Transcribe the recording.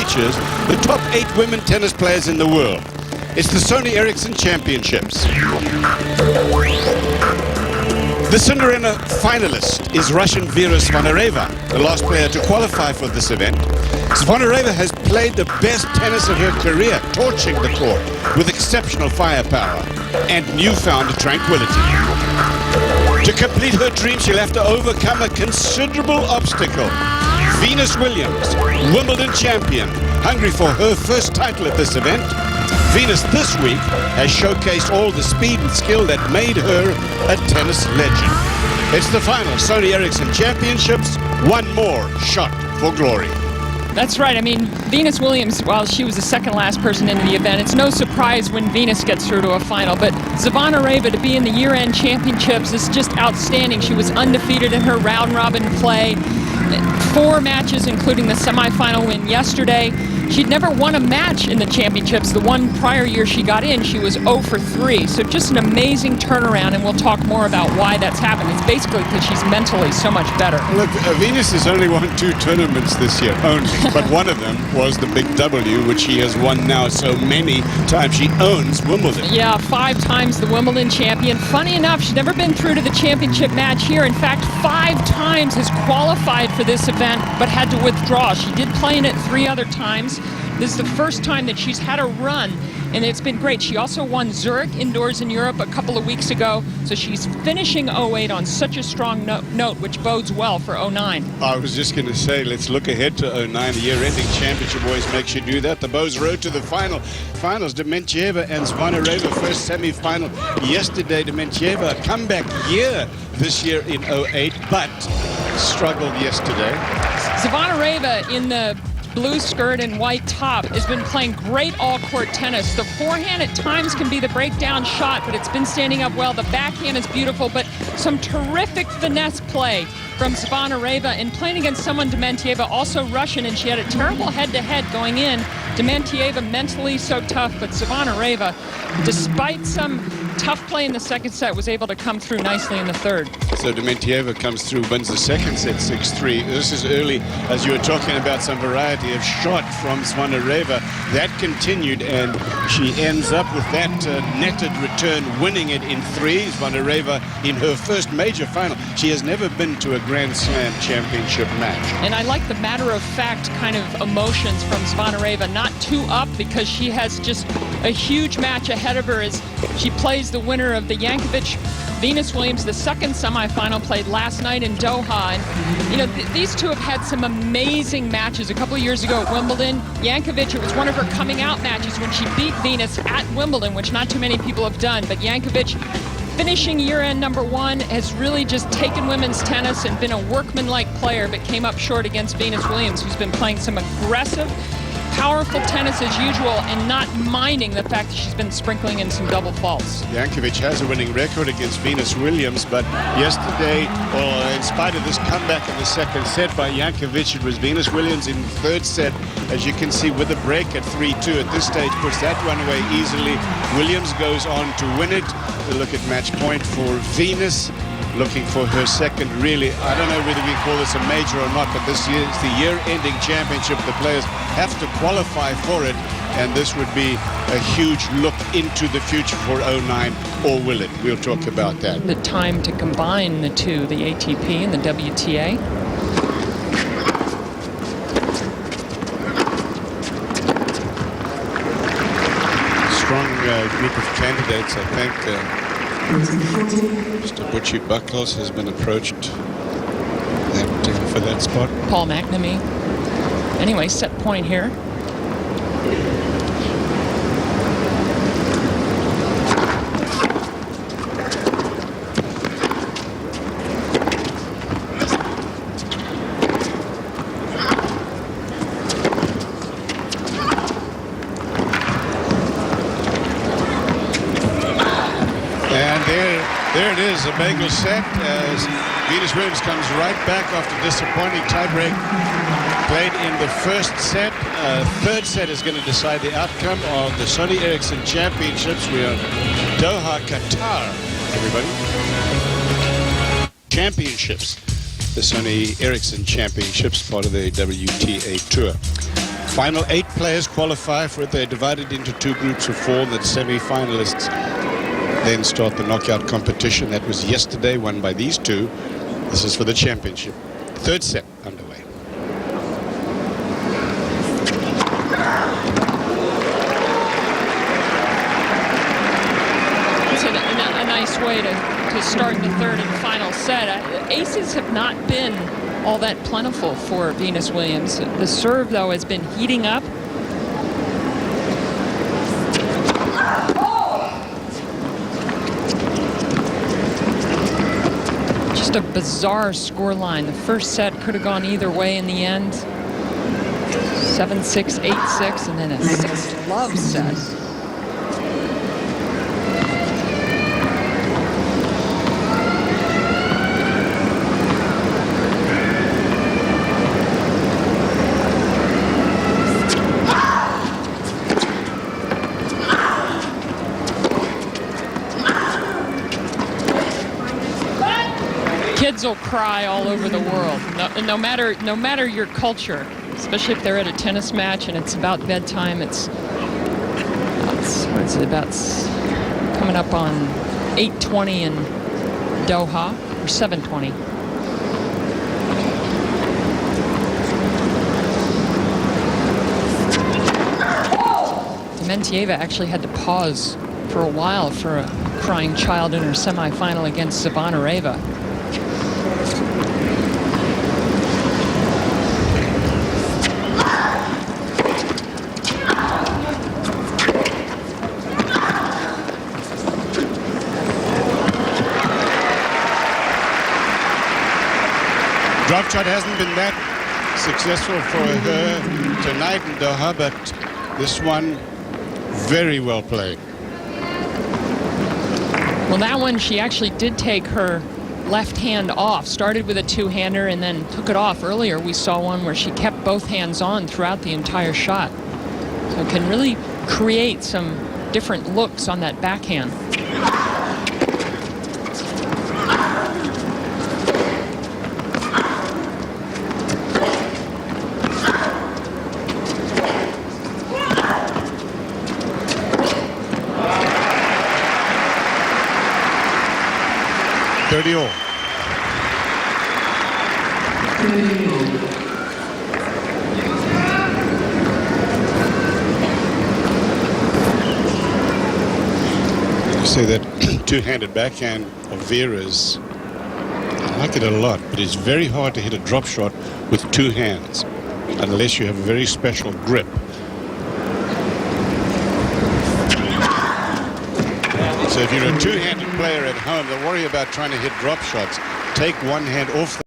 features the top 8 women tennis players in the world. It's the Sony Ericsson Championships. The Cinderella finalist is Russian Vera Vs, the last player to qualify for this event. Zvonareva has played the best tennis of her career, torching the court with exceptional firepower and newfound tranquility. To complete her dream, she'll have to overcome a considerable obstacle. Venus Williams, Wimbledon champion, hungry for her first title at this event. Venus this week has showcased all the speed and skill that made her a tennis legend. It's the final Sony Ericsson Championships, one more shot for glory. That's right. I mean, Venus Williams, while she was the second last person into the event, it's no surprise when Venus gets through to a final. But Zvonareva to be in the year-end championships is just outstanding. She was undefeated in her round-robin play. 4 matches, including the semifinal win yesterday. She'd never won a match in the championships. The one prior year she got in, she was 0 for 3. So just an amazing turnaround, and we'll talk more about why that's happened. It's basically because she's mentally so much better. Look, Venus has only won 2 tournaments this year, only. But one of them was the Big W, which she has won now so many times. She owns Wimbledon. Yeah, 5 times the Wimbledon champion. Funny enough, she's never been through to the championship match here. In fact, 5 times has qualified for this event, but had to withdraw. She did play in it 3 other times. This is the first time that she's had a run, and it's been great. She also won Zurich indoors in Europe a couple of weeks ago, so she's finishing 08 on such a strong note, which bodes well for 09. I was just going to say, let's look ahead to 09. The year-ending championship always makes you do that. The Bows rode to the finals. Dementieva and Zvonareva first semi-final yesterday. Dementieva, a comeback year this year in 08, but struggled yesterday. Zvonareva in the blue skirt and white top has been playing great all-court tennis. The forehand at times can be the breakdown shot, but it's been standing up well. The backhand is beautiful, but some terrific finesse play from Zvonareva, and playing against someone, Dementieva, also Russian, and she had a terrible head-to-head going in. Dementieva mentally so tough, but Zvonareva, despite some tough play in the second set, was able to come through nicely in the third. So Dementieva comes through, wins the second set 6-3. This is early, as you were talking about, some variety of shot from Zvonareva. That continued, and she ends up with that netted return, winning it in 3. Zvonareva in her first major final. She has never been to a Grand Slam championship match. And I like the matter-of-fact kind of emotions from Zvonareva, not too up, because she has just a huge match ahead of her as she plays the winner of the Jankovic Venus Williams, the second semifinal, played last night in Doha. And you know, these two have had some amazing matches. A couple of years ago at Wimbledon, Jankovic, it was one of her coming out matches when she beat Venus at Wimbledon, which not too many people have done. But Jankovic, finishing year-end #1, has really just taken women's tennis and been a workmanlike player, but came up short against Venus Williams, who's been playing some aggressive, powerful tennis as usual, and not minding the fact that she's been sprinkling in some double faults. Jankovic has a winning record against Venus Williams, but yesterday, well, in spite of this comeback in the second set by Jankovic, it was Venus Williams in the third set, as you can see, with a break at 3-2 at this stage, puts that one away easily. Williams goes on to win it. We look at match point for Venus, looking for her second, really, I don't know whether we call this a major or not, but this year is the year-ending championship. The players have to qualify for it, and this would be a huge look into the future for 09, or will it? We'll talk about that. The time to combine the two, the ATP and the WTA. Strong group of candidates, I think. Mr. Butchie Buckles has been approached for that spot. Paul McNamee. Anyway, set point here. There it is, a bagel set as Venus Williams comes right back after disappointing tiebreak played in the first set. Third set is going to decide the outcome of the Sony Ericsson Championships. We are in Doha, Qatar, everybody. Championships, the Sony Ericsson Championships, part of the WTA Tour. Final 8 players qualify for it. They're divided into 2 groups of 4. The semi-finalists then start the knockout competition. That was yesterday, won by these 2. This is for the championship. Third set underway. It's a nice way to start the third and final set. Aces have not been all that plentiful for Venus Williams. The serve, though, has been heating up. Just a bizarre scoreline. The first set could have gone either way in the end. 7-6, 8-6, and then a 6-love set. Kids will cry all over the world, no matter your culture, especially if they're at a tennis match and it's about bedtime. It's about coming up on 8:20 in Doha, or 7:20. Dementieva actually had to pause for a while for a crying child in her semifinal against Zvonareva. Drop shot hasn't been that successful for her tonight in Doha, but this one very well played. Well, that one she actually did take her left hand off. Started with a two-hander and then took it off. Earlier we saw one where she kept both hands on throughout the entire shot. So it can really create some different looks on that backhand. All. You say that two-handed backhand of Vera's, I like it a lot, but it's very hard to hit a drop shot with 2 hands unless you have a very special grip. So if you're a two-handed player at home, don't worry about trying to hit drop shots. Take one hand off the